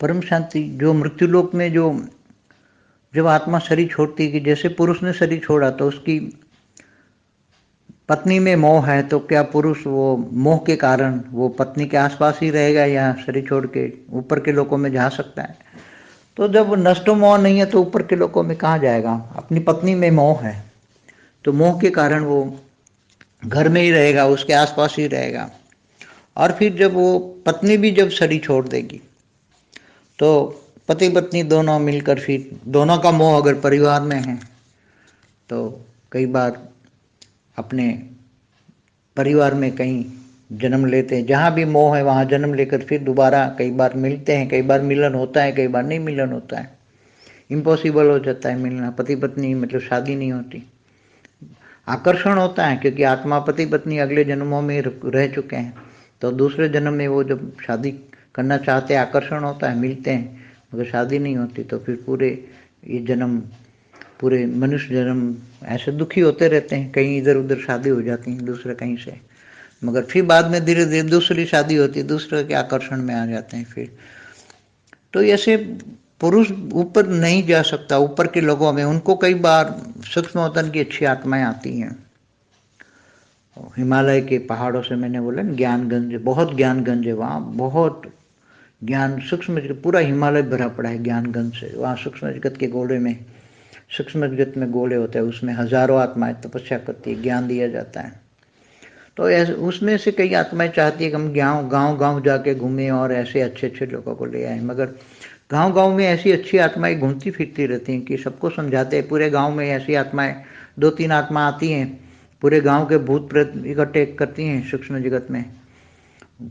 परम शांति जो मृत्युलोक में जो जब आत्मा शरीर छोड़ती है, कि जैसे पुरुष ने शरीर छोड़ा तो उसकी पत्नी में मोह है, तो क्या पुरुष वो मोह के कारण वो पत्नी के आसपास ही रहेगा या शरीर छोड़ के ऊपर के लोकों में जा सकता है? तो जब नष्टो मोह नहीं है तो ऊपर के लोकों में कहाँ जाएगा? अपनी पत्नी में मोह है तो मोह के कारण वो घर में ही रहेगा, उसके आसपास ही रहेगा। और फिर जब वो पत्नी भी जब शरीर छोड़ देगी तो पति पत्नी दोनों मिलकर, फिर दोनों का मोह अगर परिवार में है तो कई बार अपने परिवार में कहीं जन्म लेते हैं, जहाँ भी मोह है वहाँ जन्म लेकर फिर दोबारा कई बार मिलते हैं, कई बार मिलन होता है, कई बार नहीं मिलन होता है, इम्पॉसिबल हो जाता है मिलना, पति पत्नी मतलब शादी नहीं होती। आकर्षण होता है क्योंकि आत्मा पति पत्नी अगले जन्मों में रह चुके हैं, तो दूसरे जन्म में वो जब शादी करना चाहते हैं आकर्षण होता है, मिलते हैं, मगर शादी नहीं होती। तो फिर पूरे ये जन्म, पूरे मनुष्य जन्म ऐसे दुखी होते रहते हैं, कहीं इधर उधर शादी हो जाती है दूसरे कहीं से, मगर फिर बाद में धीरे धीरे दूसरी शादी होती है, दूसरे के आकर्षण में आ जाते हैं फिर। तो ऐसे पुरुष ऊपर नहीं जा सकता, ऊपर के लोगों में उनको कई बार सूक्ष्म वतन की अच्छी आत्माएं आती हैं। हिमालय के पहाड़ों से मैंने बोला ना, ज्ञानगंज, बहुत ज्ञानगंज है वहाँ, बहुत ज्ञान सूक्ष्म जगत, पूरा हिमालय भरा पड़ा है ज्ञानगंज से। वहाँ सूक्ष्म जगत के गोले में, सूक्ष्म जगत में गोले होते हैं, उसमें हजारों आत्माएं तपस्या करती है, ज्ञान दिया जाता है। तो ऐसे उसमें से कई आत्माएं चाहती है कि हम गांव जाके घूमें और ऐसे अच्छे अच्छे लोगों को ले आए, मगर गांव में ऐसी अच्छी आत्माएं घूमती फिरती रहती हैं कि सबको समझाते हैं। पूरे गांव में ऐसी आत्माएं, 2-3 आत्मा आती हैं, पूरे गांव के भूत प्रेत इकट्ठे करती हैं सूक्ष्म जगत में,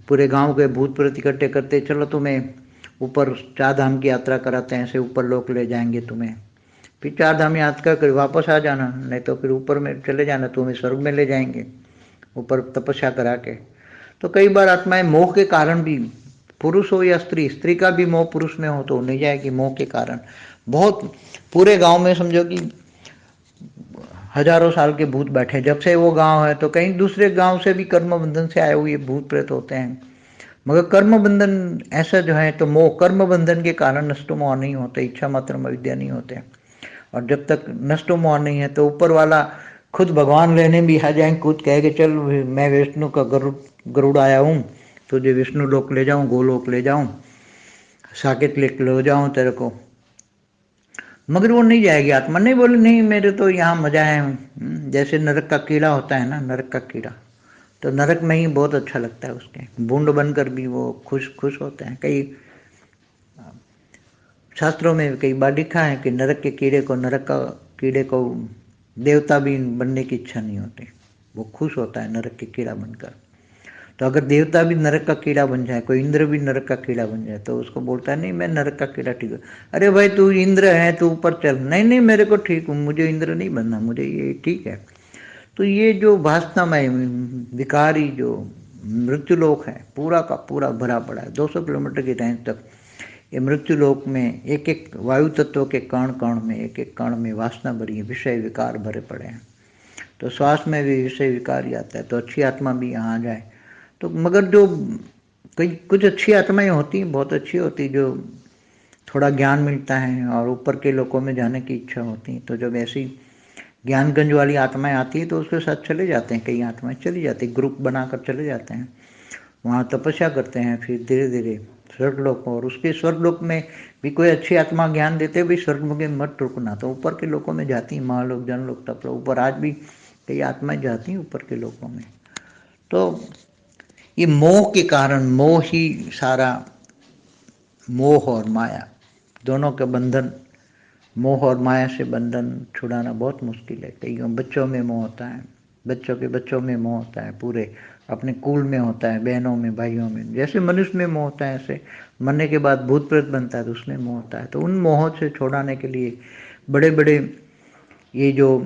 पूरे गांव के भूत प्रेत इकट्ठे करते, चलो तुम्हें ऊपर 4 धाम की यात्रा कराते हैं, ऐसे ऊपर लोक ले जाएंगे तुम्हें, फिर 4 धाम यात्रा कर वापस आ जाना, नहीं तो फिर ऊपर में चले जाना, तुम्हें स्वर्ग में ले जाएंगे ऊपर तपस्या करा के। तो कई बार आत्माएं मोह के कारण भी, पुरुष हो या स्त्री, स्त्री का भी मोह पुरुष में हो तो नहीं जाएगी मोह के कारण। बहुत पूरे गांव में समझो कि हजारों साल के भूत बैठे, जब से वो गांव है, तो कहीं दूसरे गांव से भी कर्म बंधन से आए हुए भूत प्रेत होते हैं, मगर कर्म बंधन ऐसा जो है, तो मोह कर्म बंधन के कारण नष्टो मोह नहीं होते, इच्छा मात्र विद्या नहीं होते। और जब तक नष्टो मोह नहीं है तो ऊपर वाला खुद भगवान लेने भी आ जाएंगे, खुद कहे कि चल मैं विष्णु का गरुड़ आया हूँ, तुझे विष्णु लोक ले जाऊँ, गोलोक ले जाऊँ, साकेत ले जाऊँ तेरे को, मगर वो नहीं जाएगी आत्मा, नहीं बोले नहीं मेरे तो यहाँ मजा है। जैसे नरक का कीड़ा होता है ना, नरक का कीड़ा, तो नरक में ही बहुत अच्छा लगता है, उसके बूंद बनकर भी वो खुश होते हैं। कई शास्त्रों में कई बार लिखा है कि नरक का कीड़े को देवता भी बनने की इच्छा नहीं होती, वो खुश होता है नरक के कीड़ा बनकर। तो अगर देवता भी नरक का कीड़ा बन जाए, कोई इंद्र भी नरक का कीड़ा बन जाए, तो उसको बोलता है नहीं मैं नरक का कीड़ा ठीक हूँ। अरे भाई तू इंद्र है, तू ऊपर चल, नहीं मेरे को ठीक हूँ, मुझे इंद्र नहीं बनना, मुझे ये ठीक है। तो ये जो वासनामय विकारी जो मृत्युलोक है, पूरा का पूरा भरा पड़ा है, 200 किलोमीटर की रेंज तक। ये मृत्युलोक में एक एक वायु तत्व के कण कण में, एक एक कण में वासना भरी है, विषय विकार भरे पड़े हैं। तो श्वास में भी विषय विकार ही आता है, तो अच्छी आत्मा भी यहाँ आ जाए तो, मगर जो कई कुछ अच्छी आत्माएं होती हैं, बहुत अच्छी होती, जो थोड़ा ज्ञान मिलता है और ऊपर के लोकों में जाने की इच्छा होती है, तो जब ऐसी ज्ञानगंज वाली आत्माएं आती है तो उसके साथ चले जाते हैं, कई आत्माएं चली जाती है, ग्रुप बनाकर चले जाते हैं, वहाँ तपस्या करते हैं, फिर धीरे धीरे स्वर्गलोक, और उसके स्वर्गलोक में भी कोई अच्छी आत्मा ज्ञान देते भी स्वर्ग में मत रुकना, तो ऊपर के लोकों में जाती हैं, महालोक, जनलोक, तपलोक, ऊपर आज भी कई आत्माएं जाती हैं ऊपर के लोकों में। तो ये मोह के कारण, मोह ही सारा, मोह और माया दोनों के बंधन, मोह और माया से बंधन छुड़ाना बहुत मुश्किल है। कई बच्चों में मोह होता है, बच्चों में मोह होता है, पूरे अपने कुल में होता है, बहनों में, भाइयों में, जैसे मनुष्य में मोह होता है, ऐसे मरने के बाद भूत प्रेत बनता है तो उसमें मोह होता है। तो उन मोह से छुड़ाने के लिए बड़े बड़े ये जो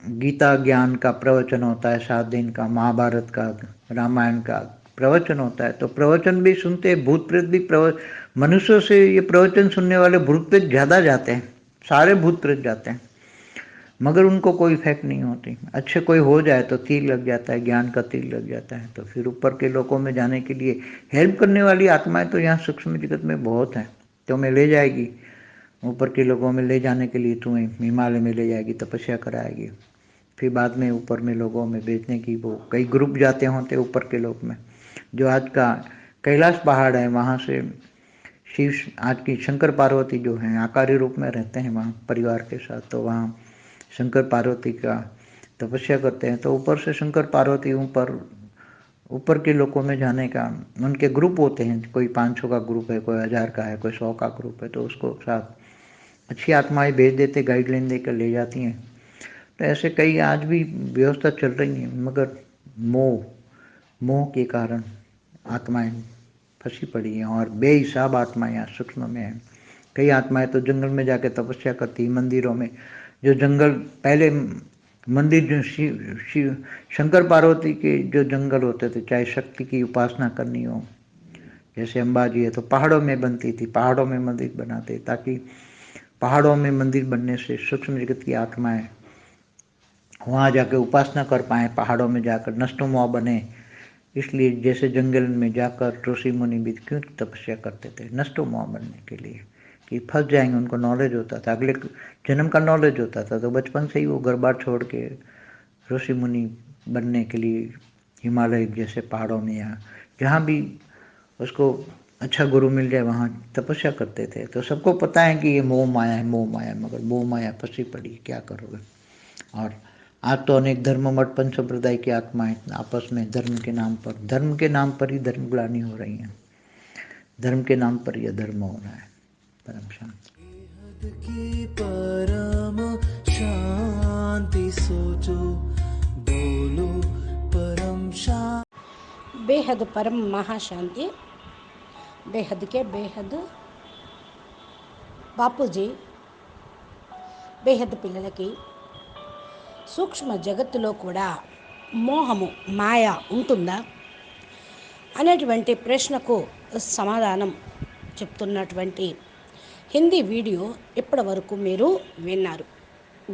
गीता ज्ञान का प्रवचन होता है, 7 दिन का, महाभारत का, रामायण का प्रवचन होता है, तो प्रवचन भी सुनते, भूत प्रेत भी मनुष्यों से ये प्रवचन सुनने वाले भूत प्रेत ज़्यादा जाते हैं, सारे भूत प्रेत जाते हैं, मगर उनको कोई इफेक्ट नहीं होती। अच्छे कोई हो जाए तो तीर लग जाता है, ज्ञान का तीर लग जाता है, तो फिर ऊपर के लोकों में जाने के लिए हेल्प करने वाली आत्माएं तो यहाँ सूक्ष्म जगत में बहुत है। तुम्हें ले जाएगी ऊपर के लोगों में, ले जाने के लिए तुम्हें हिमालय में ले जाएगी, तपस्या कराएगी, फिर बाद में ऊपर में लोगों में भेजने की। वो कई ग्रुप जाते होते ऊपर के लोग में। जो आज का कैलाश पहाड़ है, वहाँ से शिव, आज की शंकर पार्वती जो हैं आकारी रूप में रहते हैं वहाँ परिवार के साथ, तो वहाँ शंकर पार्वती का तपस्या करते हैं। तो ऊपर से शंकर पार्वती ऊपर के लोगों में जाने का उनके ग्रुप होते हैं, कोई 500 का ग्रुप है, कोई 1000 का है, कोई 100 का ग्रुप है, तो उसको साथ अच्छी आत्माएं भेज देते, गाइडलाइन देकर ले जाती हैं। तो ऐसे कई आज भी व्यवस्था चल रही है, मगर मोह के कारण आत्माएं फंसी पड़ी हैं और बेहिसाब आत्माएं यहाँ सूक्ष्म में हैं। कई आत्माएं तो जंगल में जाके तपस्या करती, मंदिरों में, जो जंगल पहले मंदिर जो शिव शंकर पार्वती के जो जंगल होते थे, चाहे शक्ति की उपासना करनी हो, जैसे अंबाजी है तो पहाड़ों में बनती थी, पहाड़ों में मंदिर बनाते, ताकि पहाड़ों में मंदिर बनने से सूक्ष्म जगत की आत्माएं वहाँ जाकर उपासना कर पाएँ, पहाड़ों में जाकर नष्टोमोह बने। इसलिए जैसे जंगल में जाकर ऋषि मुनि भी क्यों तपस्या करते थे, नष्टोमोह बनने के लिए, कि फंस जाएंगे। उनको नॉलेज होता था, अगले जन्म का नॉलेज होता था, तो बचपन से ही वो घर बार छोड़ के ऋषि मुनि बनने के लिए हिमालय जैसे पहाड़ों में या जहाँ भी उसको अच्छा गुरु मिल जाए वहाँ तपस्या करते थे। तो सबको पता है कि ये मोह माया है, मोह माया, मगर मोह माया फंसी पड़ी, क्या करोगे। और आज तो अनेक धर्म मठ पंच संप्रदाय की आत्माएं आपस में धर्म के नाम पर ही धर्म ग्लानि हो रही है, धर्म के नाम पर ही अधर्म हो रहा है। परम शांति की परम शांति सोचो, बोलो परम शांति। बेहद परम महाशांति, बेहद के बेहद బాపూజీ బేహద్ పిల్లలకి సూక్ష్మ జగత్తులో కూడా మోహము, మాయ ఉంటుందా అనేటువంటి ప్రశ్నకు సమాధానం చెప్తున్నటువంటి హిందీ వీడియో ఇప్పటి వరకు మీరు విన్నారు.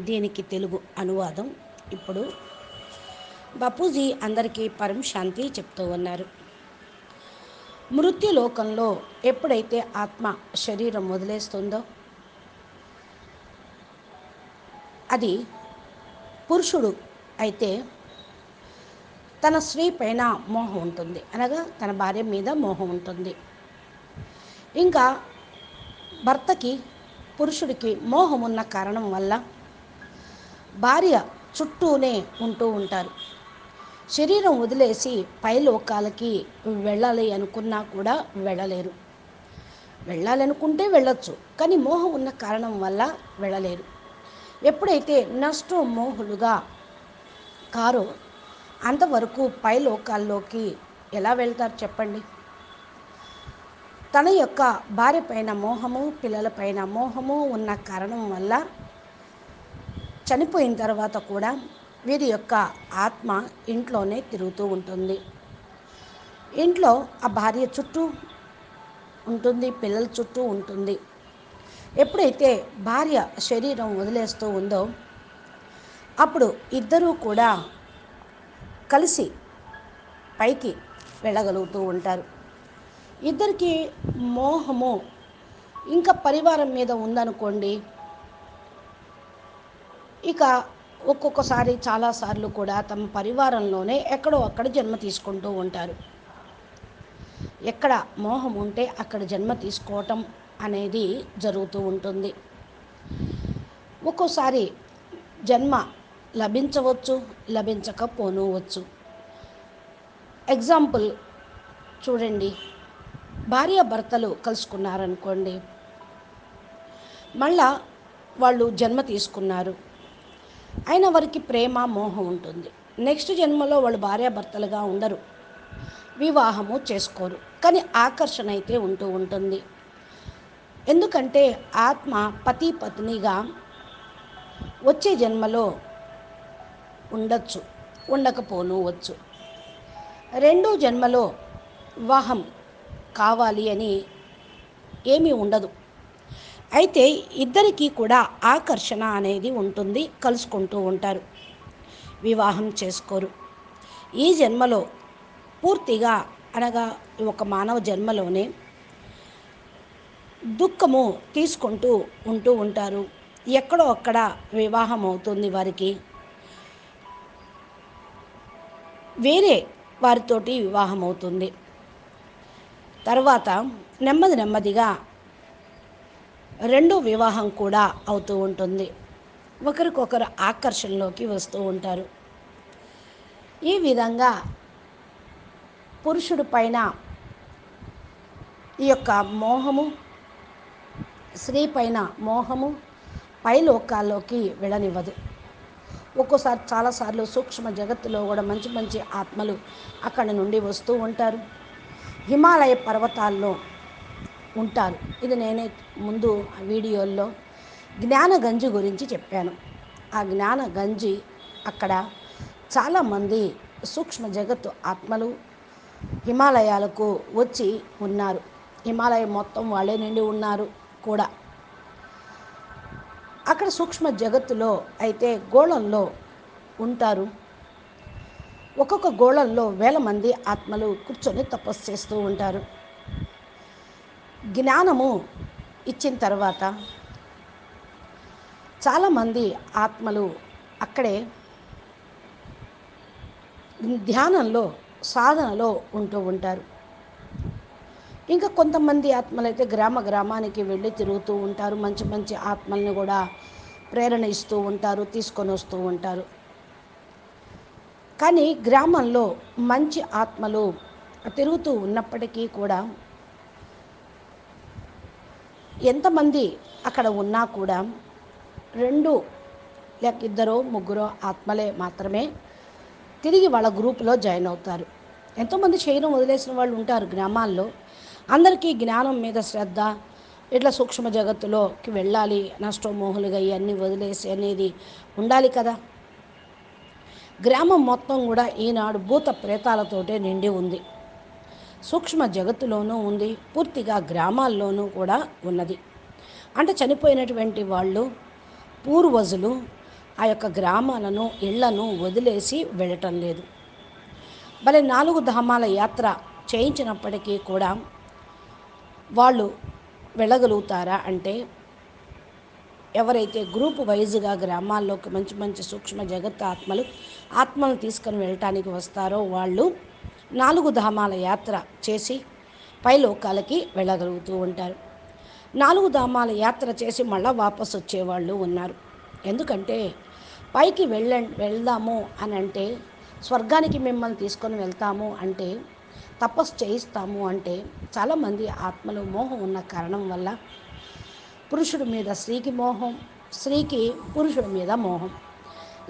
దీనికి తెలుగు అనువాదం ఇప్పుడు బాపూజీ అందరికీ పరం శాంతి చెప్తూ ఉన్నారు. మృత్యులోకంలో ఎప్పుడైతే ఆత్మ శరీరం వదిలేస్తుందో, అది పురుషుడు అయితే తన స్త్రీ పైన మోహం ఉంటుంది, అనగా తన భార్య మీద మోహం ఉంటుంది. ఇంకా భర్తకి పురుషుడికి మోహం ఉన్న కారణం వల్ల భార్య చుట్టూనే ఉంటూ ఉంటారు. శరీరం వదిలేసి పై లోకాలకి వెళ్ళాలి అనుకున్నా కూడా వెళ్ళలేరు. వెళ్ళాలనుకుంటే వెళ్ళొచ్చు, కానీ మోహం ఉన్న కారణం వల్ల వెళ్ళలేరు. ఎప్పుడైతే నష్టో మోహులుగా కారో అంతవరకు పై లోకాల్లోకి ఎలా వెళ్తారు చెప్పండి. తన యొక్క భార్య పైన మోహము, పిల్లల పైన మోహము ఉన్న కారణం వల్ల చనిపోయిన తర్వాత కూడా వీరి యొక్క ఆత్మ ఇంట్లోనే తిరుగుతూ ఉంటుంది. ఇంట్లో ఆ భార్య చుట్టూ ఉంటుంది, పిల్లల చుట్టూ ఉంటుంది. ఎప్పుడైతే భార్య శరీరం వదిలేస్తూ ఉందో అప్పుడు ఇద్దరూ కూడా కలిసి పైకి వెళ్ళగలుగుతూ ఉంటారు. ఇద్దరికి మోహము ఇంకా పరివారం మీద ఉందనుకోండి, ఇక ఒక్కొక్కసారి చాలాసార్లు కూడా తమ పరివారంలోనే ఎక్కడో అక్కడ జన్మ తీసుకుంటూ ఉంటారు. ఎక్కడ మోహం ఉంటే అక్కడ జన్మ తీసుకోవటం అనేది జరుగుతూ ఉంటుంది. ఒక్కోసారి జన్మ లభించవచ్చు, లభించకపోనవచ్చు. ఎగ్జాంపుల్ చూడండి, భార్యాభర్తలు కలుసుకున్నారనుకోండి, మళ్ళా వాళ్ళు జన్మ తీసుకున్నారు, అయిన వారికి ప్రేమ మోహం ఉంటుంది. నెక్స్ట్ జన్మలో వాళ్ళు భార్యాభర్తలుగా ఉండరు, వివాహము చేసుకోరు, కానీ ఆకర్షణ అయితే ఉంటూ ఉంటుంది. ఎందుకంటే ఆత్మ పతి పత్నిగా వచ్చే జన్మలో ఉండొచ్చు, ఉండకపోనవచ్చు. రెండో జన్మలో వివాహం కావాలి అని ఏమీ ఉండదు. అయితే ఇద్దరికీ కూడా ఆకర్షణ అనేది ఉంటుంది, కలుసుకుంటూ ఉంటారు, వివాహం చేసుకోరు. ఈ జన్మలో పూర్తిగా, అనగా ఒక మానవ జన్మలోనే దుఃఖము తీసుకుంటూ ఉంటూ ఉంటారు. ఎక్కడో అక్కడ వివాహం అవుతుంది వారికి, వేరే వారితోటి వివాహం అవుతుంది. తర్వాత నెమ్మది నెమ్మదిగా రెండో వివాహం కూడా అవుతూ ఉంటుంది. ఒకరికొకరు ఆకర్షణలోకి వస్తూ ఉంటారు. ఈ విధంగా పురుషుడి పైన ఈ యొక్క మోహము, స్త్రీ పైన మోహము పైలోకాల్లోకి వెళ్ళనివ్వదు. ఒక్కోసారి చాలాసార్లు సూక్ష్మ జగత్తులో కూడా మంచి మంచి ఆత్మలు అక్కడి నుండి వస్తూ ఉంటారు. హిమాలయ పర్వతాల్లో ఉంటారు. ఇది నేనే ముందు వీడియోల్లో జ్ఞాన గంజి గురించి చెప్పాను. ఆ జ్ఞాన గంజి అక్కడ చాలామంది సూక్ష్మ జగత్తు ఆత్మలు హిమాలయాలకు వచ్చి ఉన్నారు. హిమాలయం మొత్తం వాళ్ళే నిండి ఉన్నారు కూడా. అక్కడ సూక్ష్మ జగత్తులో అయితే గోళంలో ఉంటారు. ఒక్కొక్క గోళంలో వేల మంది ఆత్మలు కూర్చొని తపస్సు చేస్తూ ఉంటారు. జ్ఞానము ఇచ్చిన తర్వాత చాలామంది ఆత్మలు అక్కడే ధ్యానంలో, సాధనలో ఉంటూ ఉంటారు. ఇంకా కొంతమంది ఆత్మలైతే గ్రామ గ్రామానికి వెళ్ళి తిరుగుతూ ఉంటారు. మంచి మంచి ఆత్మల్ని కూడా ప్రేరణ ఇస్తూ ఉంటారు, తీసుకొని వస్తూ ఉంటారు. కానీ గ్రామంలో మంచి ఆత్మలు తిరుగుతూ ఉన్నప్పటికీ కూడా ఎంతమంది అక్కడ ఉన్నా కూడా 2 లేక 2 3 ఆత్మలే మాత్రమే తిరిగి వాళ్ళ గ్రూపులో జాయిన్ అవుతారు. ఎంతోమంది శరీరం వదిలేసిన వాళ్ళు ఉంటారు గ్రామాల్లో. అందరికీ జ్ఞానం మీద శ్రద్ధ, ఇట్లా సూక్ష్మ జగత్తులోకి వెళ్ళాలి, నష్టమోహులుగా ఇవన్నీ వదిలేసి అనేది ఉండాలి కదా. గ్రామం మొత్తం కూడా ఈనాడు భూత ప్రేతాలతోటే నిండి ఉంది. సూక్ష్మ జగత్తులోనూ ఉంది, పూర్తిగా గ్రామాల్లోనూ కూడా ఉన్నది. అంటే చనిపోయినటువంటి వాళ్ళు పూర్వజులు ఆ యొక్క గ్రామాలను, ఇళ్లను వదిలేసి వెళ్ళటం లేదు. భలే 4 ధామాల యాత్ర చేయించినప్పటికీ కూడా వాళ్ళు వెళ్ళగలుగుతారా అంటే, ఎవరైతే గ్రూప్ వైజ్గా గ్రామాల్లోకి మంచి మంచి సూక్ష్మ జగత్ ఆత్మలను తీసుకొని వెళ్ళటానికి వస్తారో వాళ్ళు 4 ధామాల యాత్ర చేసి పైలోకాలకి వెళ్ళగలుగుతూ ఉంటారు. 4 ధామాల యాత్ర చేసి మళ్ళీ వాపసు వచ్చేవాళ్ళు ఉన్నారు. ఎందుకంటే పైకి వెళ్దాము అని అంటే, స్వర్గానికి మిమ్మల్ని తీసుకొని వెళ్తాము అంటే, తపస్సు చేయిస్తాము అంటే, చాలామంది ఆత్మలు మోహం ఉన్న కారణం వల్ల పురుషుడి మీద స్త్రీకి మోహం, స్త్రీకి పురుషుడి మీద మోహం,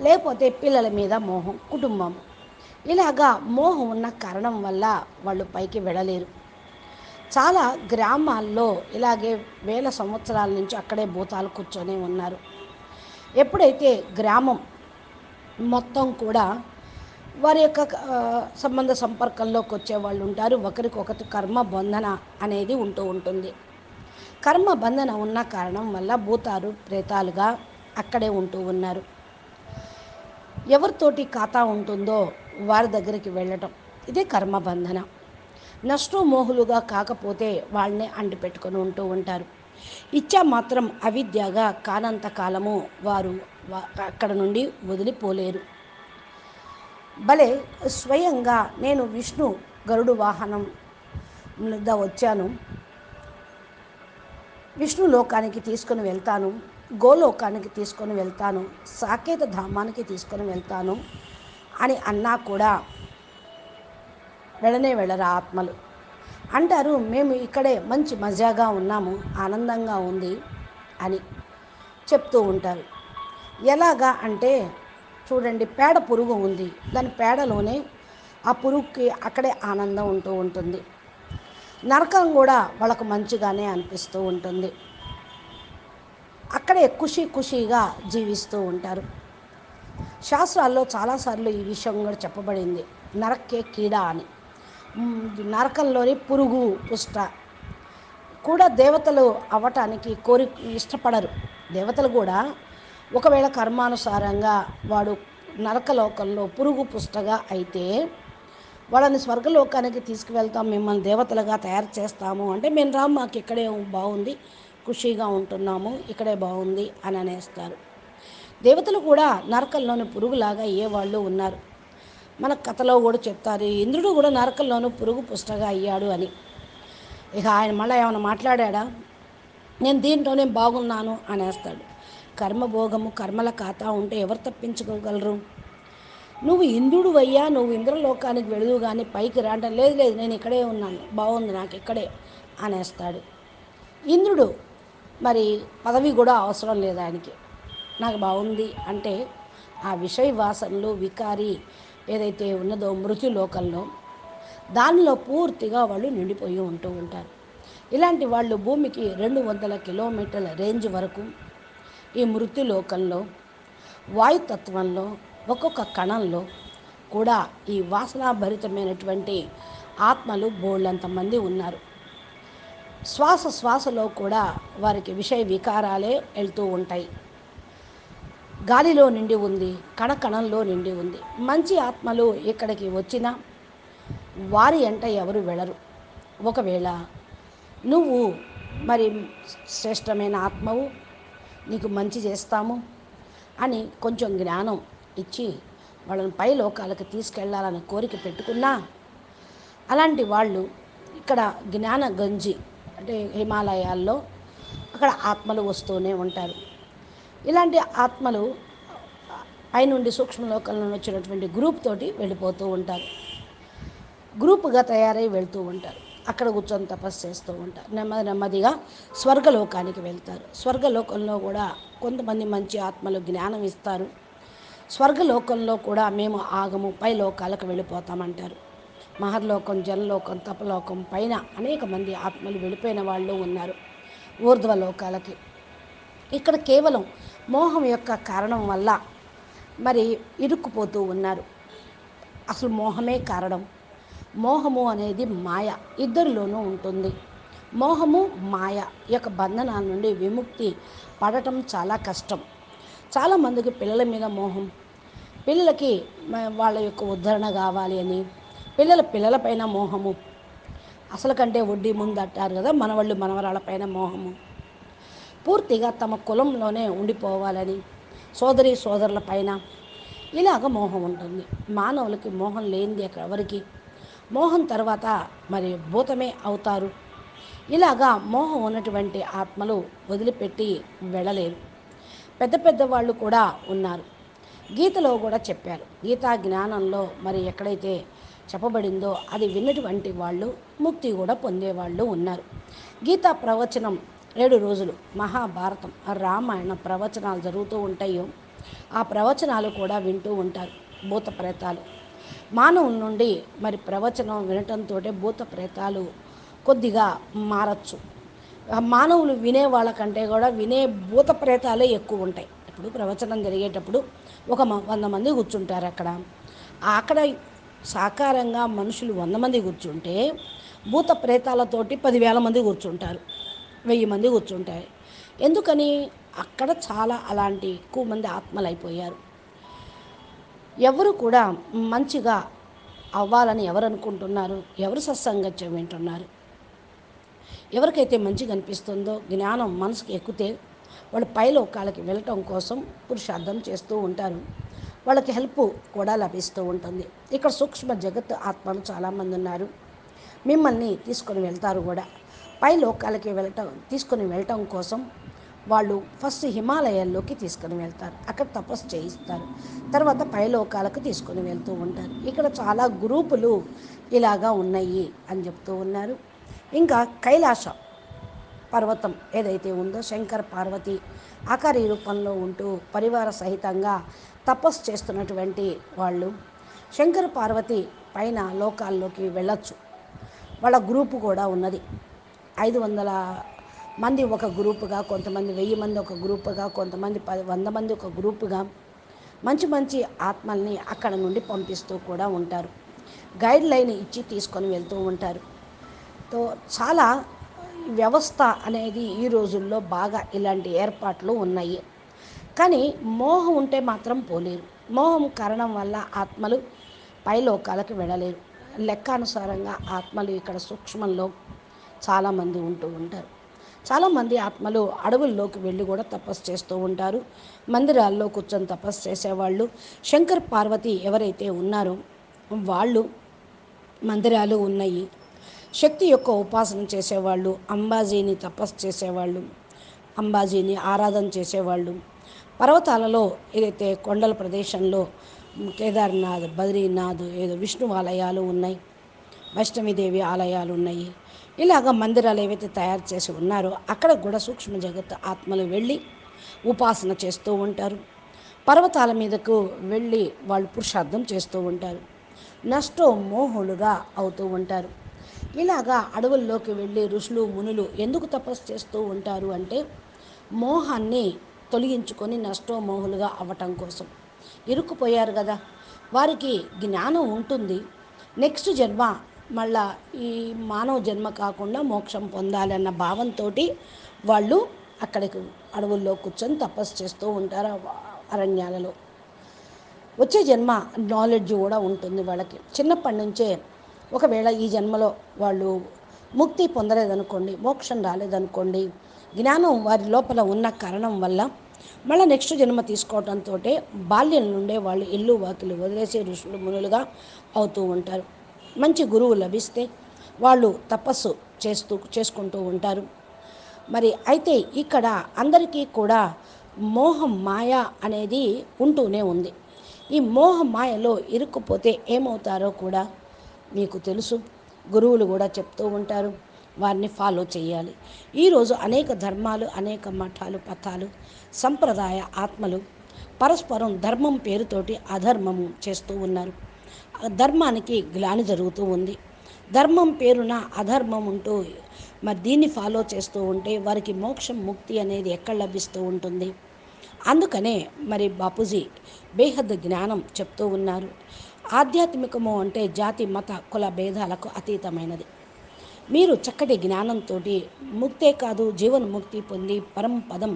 లేకపోతే పిల్లల మీద మోహం, కుటుంబం, ఇలాగా మోహం ఉన్న కారణం వల్ల వాళ్ళు పైకి వెళ్ళలేరు. చాలా గ్రామాల్లో ఇలాగే వేల సంవత్సరాల నుంచి అక్కడే భూతాలు కూర్చొని ఉన్నారు. ఎప్పుడైతే గ్రామం మొత్తం కూడా వారి యొక్క సంబంధ సంపర్కంలోకి వచ్చే వాళ్ళు ఉంటారు. ఒకరికొకరు కర్మ బంధన అనేది ఉంటూ ఉంటుంది. కర్మ బంధన ఉన్న కారణం వల్ల భూతాలు ప్రేతాలుగా అక్కడే ఉంటూ ఉన్నారు. ఎవరితోటి ఖాతా ఉంటుందో వారి దగ్గరికి వెళ్ళటం, ఇదే కర్మ బంధన. నష్టమోహులుగా కాకపోతే వాళ్ళని అంటిపెట్టుకొని ఉంటూ ఉంటారు. ఇచ్చా మాత్రం అవిద్యగా కానంత కాలము వారు అక్కడ నుండి వదిలిపోలేరు. భలే స్వయంగా నేను విష్ణు గరుడు వాహనం మీద వచ్చాను, విష్ణు లోకానికి తీసుకొని వెళ్తాను, గోలోకానికి తీసుకొని వెళ్తాను, సాకేత ధామానికి తీసుకొని వెళ్తాను అని అన్నా కూడా వెళ్ళరా ఆత్మలు. అంటారు, మేము ఇక్కడే మంచి మజాగా ఉన్నాము, ఆనందంగా ఉంది అని చెప్తూ ఉంటారు. ఎలాగా అంటే చూడండి, పేడ పురుగు ఉంది, దాని పేడలోనే ఆ పురుగుకి అక్కడే ఆనందం ఉంటూ ఉంటుంది. నరకం కూడా వాళ్ళకు మంచిగానే అనిపిస్తూ ఉంటుంది. అక్కడే ఖుషీగా జీవిస్తూ ఉంటారు. శాస్త్రాల్లో చాలాసార్లు ఈ విషయం కూడా చెప్పబడింది, నరకే కీడా అని. నరకంలోని పురుగు పుష్ట కూడా దేవతలు అవ్వటానికి ఇష్టపడరు. దేవతలు కూడా ఒకవేళ కర్మానుసారంగా వాడు నరకలోకంలో పురుగు పుష్టగా అయితే వాళ్ళని స్వర్గలోకానికి తీసుకువెళ్తాం, మిమ్మల్ని దేవతలుగా తయారు చేస్తాము అంటే, మేము రాము, మాకు ఇక్కడే బాగుంది, ఖుషీగా ఉంటున్నాము, ఇక్కడే బాగుంది అని అనేస్తారు. దేవతలు కూడా నరకంలోని పురుగులాగా అయ్యేవాళ్ళు ఉన్నారు. మన కథలో కూడా చెప్తారు, ఇంద్రుడు కూడా నరకంలోనూ పురుగు పుష్టగా అయ్యాడు అని. ఇక ఆయన మళ్ళీ ఏమైనా మాట్లాడా, నేను దీంట్లోనే బాగున్నాను అనేస్తాడు. కర్మభోగము కర్మల ఖాతా ఉంటే ఎవరు తప్పించుకోగలరు? నువ్వు ఇంద్రుడు అయ్యా, నువ్వు ఇంద్రలోకానికి వెళుదు కానీ పైకి రావడం లేదు, లేదు నేను ఇక్కడే ఉన్నాను, బాగుంది నాకు ఇక్కడే అనేస్తాడు. ఇంద్రుడు మరి పదవి కూడా అవసరం లేదు ఆయనకి, నాకు బాగుంది అంటే ఆ విషయ వాసనలు వికారి ఏదైతే ఉన్నదో మృత్యులోకంలో, దానిలో పూర్తిగా వాళ్ళు నిండిపోయి ఉంటూ ఉంటారు. ఇలాంటి వాళ్ళు భూమికి 200 కిలోమీటర్ల రేంజ్ వరకు ఈ మృత్యులోకంలో వాయుతత్వంలో ఒక్కొక్క కణంలో కూడా ఈ వాసనాభరితమైనటువంటి ఆత్మలు బోళ్ళంతమంది ఉన్నారు. శ్వాస శ్వాసలో కూడా వారికి విషయ వికారాలే వెళ్తూ ఉంటాయి. గాలిలో నిండి ఉంది, కణకణంలో నిండి ఉంది. మంచి ఆత్మలు ఇక్కడికి వచ్చినా వారి ఎంట ఎవరు వెళ్ళరు. ఒకవేళ నువ్వు మరి శ్రేష్టమైన ఆత్మవు, నీకు మంచి చేస్తాము అని కొంచెం జ్ఞానం ఇచ్చి వాళ్ళని పై లోకాలకు తీసుకెళ్లాలని కోరిక పెట్టుకున్నా, అలాంటి వాళ్ళు ఇక్కడ జ్ఞాన గంజి అంటే హిమాలయాల్లో అక్కడ ఆత్మలు వస్తూనే ఉంటారు. ఇలాంటి ఆత్మలు పైనుండి సూక్ష్మలోకంలో వచ్చినటువంటి గ్రూప్ తోటి వెళ్ళిపోతూ ఉంటారు. గ్రూపుగా తయారై వెళ్తూ ఉంటారు. అక్కడ కూర్చొని తపస్సు చేస్తూ ఉంటారు. నెమ్మది నెమ్మదిగా స్వర్గలోకానికి వెళ్తారు. స్వర్గలోకంలో కూడా కొంతమంది మంచి ఆత్మలు జ్ఞానం ఇస్తారు. స్వర్గలోకంలో కూడా మేము ఆగము, పై లోకాలకు వెళ్ళిపోతామంటారు. మహర్లోకం, జనలోకం, తపలోకం పైన అనేక మంది ఆత్మలు వెళ్ళిపోయిన వాళ్ళు ఉన్నారు ఊర్ధ్వలోకాలకి. ఇక్కడ కేవలం మోహం యొక్క కారణం వల్ల మరి ఇరుక్కుపోతూ ఉన్నారు. అసలు మోహమే కారణం. మోహము అనేది మాయ, ఇద్దరిలోనూ ఉంటుంది. మోహము మాయ యొక్క బంధనాల నుండి విముక్తి పడటం చాలా కష్టం. చాలామందికి పిల్లల మీద మోహం, పిల్లలకి వాళ్ళ యొక్క ఉద్ధరణ కావాలి అని పిల్లలపైన మోహము, అసలు కంటే వడ్డీ ముందు అంటారు కదా, మనవాళ్ళు మనవరాళ్ళపైన మోహము, పూర్తిగా తమ కులంలోనే ఉండిపోవాలని సోదరి సోదరుల పైన ఇలాగ మోహం ఉంటుంది. మానవులకి మోహం లేనిది ఎవరికి? మోహం తర్వాత మరి భూతమే అవుతారు. ఇలాగా మోహం ఉన్నటువంటి ఆత్మలు వదిలిపెట్టి వెళ్ళలేరు. పెద్ద పెద్ద వాళ్ళు కూడా ఉన్నారు. గీతలో కూడా చెప్పారు. గీతా జ్ఞానంలో మరి ఎక్కడైతే చెప్పబడిందో అది విన్నటువంటి వాళ్ళు ముక్తి కూడా పొందేవాళ్ళు ఉన్నారు. గీతా ప్రవచనం 7 రోజులు మహాభారతం, రామాయణ ప్రవచనాలు జరుగుతూ ఉంటాయో ఆ ప్రవచనాలు కూడా వింటూ ఉంటారు భూత ప్రేతాలు. మానవుల నుండి మరి ప్రవచనం వినటంతో భూత ప్రేతాలు కొద్దిగా మారచ్చు. మానవులు వినే వాళ్ళకంటే కూడా వినే భూత ప్రేతాలే ఎక్కువ ఉంటాయి. ఇప్పుడు ప్రవచనం జరిగేటప్పుడు ఒక 100 మంది కూర్చుంటారు. అక్కడ సాకారంగా మనుషులు 100 మంది కూర్చుంటే భూత ప్రేతాలతోటి 10,000 మంది కూర్చుంటారు, 1000 మంది కూర్చుంటారు. ఎందుకని? అక్కడ చాలా అలాంటి ఎక్కువ మంది ఆత్మలు అయిపోయారు. ఎవరు కూడా మంచిగా అవ్వాలని ఎవరు అనుకుంటున్నారు? ఎవరు సత్సంగత్యం వింటున్నారు? ఎవరికైతే మంచిగా అనిపిస్తుందో, జ్ఞానం మనసుకి ఎక్కితే వాళ్ళు పైలోకాలకి వెళ్ళటం కోసం పురుషార్థం చేస్తూ ఉంటారు. వాళ్ళకి హెల్ప్ కూడా లభిస్తూ ఉంటుంది. ఇక్కడ సూక్ష్మ జగత్ ఆత్మలు చాలామంది ఉన్నారు. మిమ్మల్ని తీసుకొని వెళ్తారు కూడా. పై లోకాలకి తీసుకొని వెళ్ళటం కోసం వాళ్ళు ఫస్ట్ హిమాలయాల్లోకి తీసుకొని వెళ్తారు. అక్కడ తపస్సు చేయిస్తారు. తర్వాత పైలోకాలకు తీసుకొని వెళ్తూ ఉంటారు. ఇక్కడ చాలా గ్రూపులు ఇలాగా ఉన్నాయి అని చెప్తూ ఉన్నారు. ఇంకా కైలాస పర్వతం ఏదైతే ఉందో, శంకర పార్వతి ఆకారి రూపంలో ఉంటూ పరివార సహితంగా తపస్సు చేస్తున్నటువంటి వాళ్ళు శంకర పార్వతి పైన లోకాల్లోకి వెళ్ళొచ్చు. వాళ్ళ గ్రూపు కూడా ఉన్నది. 500 మంది ఒక గ్రూపుగా, కొంతమంది 1000 మంది ఒక గ్రూపుగా, కొంతమంది 100 మంది ఒక గ్రూపుగా మంచి మంచి ఆత్మల్ని అక్కడ నుండి పంపిస్తూ కూడా ఉంటారు. గైడ్ లైన్ ఇచ్చి తీసుకొని వెళ్తూ ఉంటారు. చాలా వ్యవస్థ అనేది ఈ రోజుల్లో బాగా ఇలాంటి ఏర్పాట్లు ఉన్నాయి. కానీ మోహం ఉంటే మాత్రం పోలేరు. మోహం కారణం వల్ల ఆత్మలు పైలోకాలకు వెళ్ళలేరు. లెక్కానుసారంగా ఆత్మలు ఇక్కడ సూక్ష్మంలో చాలామంది ఉంటూ ఉంటారు. చాలామంది ఆత్మలు అడవుల్లోకి వెళ్ళి కూడా తపస్సు చేస్తూ ఉంటారు. మందిరాల్లో కూర్చొని తపస్సు చేసేవాళ్ళు, శంకర్ పార్వతి ఎవరైతే ఉన్నారో వాళ్ళు మందిరాలు ఉన్నాయి. శక్తి యొక్క ఉపాసన చేసేవాళ్ళు, అంబాజీని తపస్సు చేసేవాళ్ళు, అంబాజీని ఆరాధన చేసేవాళ్ళు, పర్వతాలలో ఏదైతే కొండల ప్రదేశంలో కేదార్నాథ్, బద్రీనాథ్, ఏదో విష్ణు ఆలయాలు ఉన్నాయి, వైష్ణవీదేవి ఆలయాలు ఉన్నాయి. ఇలాగ మందిరాలు ఏవైతే తయారు చేసి ఉన్నారో అక్కడ కూడా సూక్ష్మ జగత్ ఆత్మలు వెళ్ళి ఉపాసన చేస్తూ ఉంటారు. పర్వతాల మీదకు వెళ్ళి వాళ్ళు పురుషార్థం చేస్తూ ఉంటారు. నష్టో మోహులుగా అవుతూ ఉంటారు. ఇలాగా అడవుల్లోకి వెళ్ళి ఋషులు మునులు ఎందుకు తపస్సు చేస్తూ ఉంటారు అంటే మోహాన్ని తొలగించుకొని నష్టోమోహులుగా అవ్వటం కోసం. ఇరుక్కుపోయారు కదా, వారికి జ్ఞానం ఉంటుంది. నెక్స్ట్ జన్మ మళ్ళా ఈ మానవ జన్మ కాకుండా మోక్షం పొందాలి అన్న భావంతో వాళ్ళు అక్కడికి అడవుల్లో కూర్చొని తపస్సు చేస్తూ ఉంటారు. అరణ్యాలలో వచ్చే జన్మ నాలెడ్జ్ కూడా ఉంటుంది వాళ్ళకి. చిన్నప్పటి నుంచే ఒకవేళ ఈ జన్మలో వాళ్ళు ముక్తి పొందలేదనుకోండి, మోక్షం రాలేదనుకోండి, జ్ఞానం వారి లోపల ఉన్న కారణం వల్ల మళ్ళీ నెక్స్ట్ జన్మ తీసుకోవడంతో బాల్యం నుండే వాళ్ళు ఇల్లు వాకిలు వదిలేసి ఋషులు మునులుగా అవుతూ ఉంటారు. మంచి గురువు లభిస్తే వాళ్ళు తపస్సు చేసుకుంటూ ఉంటారు. మరి అయితే ఇక్కడ అందరికీ కూడా మోహం మాయ అనేది ఉంటూనే ఉంది. ఈ మోహ మాయలో ఇరుక్కుపోతే ఏమవుతారో కూడా మీకు తెలుసు. గురువులు కూడా చెప్తూ ఉంటారు, వారిని ఫాలో చేయాలి. ఈరోజు అనేక ధర్మాలు, అనేక మఠాలు, పథాలు, సంప్రదాయ ఆత్మలు పరస్పరం ధర్మం పేరుతోటి అధర్మము చేస్తూ ఉన్నారు. ధర్మానికి గ్లాని జరుగుతూ ఉంది. ధర్మం పేరున అధర్మం ఉంటూ మరి దీన్ని ఫాలో చేస్తూ ఉంటే వారికి మోక్షం ముక్తి అనేది ఎక్కడ లభిస్తూ ఉంటుంది? అందుకనే మరి బాపూజీ బేహద్ జ్ఞానం చెప్తూ ఉన్నారు. ఆధ్యాత్మికము అంటే జాతి మత కుల భేదాలకు అతీతమైనది. మీరు చక్కటి జ్ఞానంతో ముక్తే కాదు జీవన్ముక్తి పొంది పరంపదం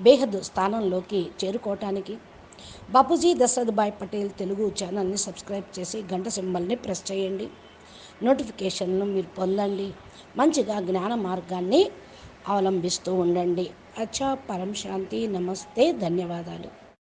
బేహద్ స్థానంలోకి చేరుకోవటానికి బాపూజీ దశరథ్ భాయ్ పటేల్ తెలుగు ఛానల్ని సబ్స్క్రైబ్ చేసి గంట సింబల్ని ప్రెస్ చేయండి. నోటిఫికేషన్ను మీరు పొందండి. మంచిగా జ్ఞాన మార్గాన్ని అవలంబిస్తూ ఉండండి. అచ్చా, పరం శాంతి, నమస్తే, ధన్యవాదాలు.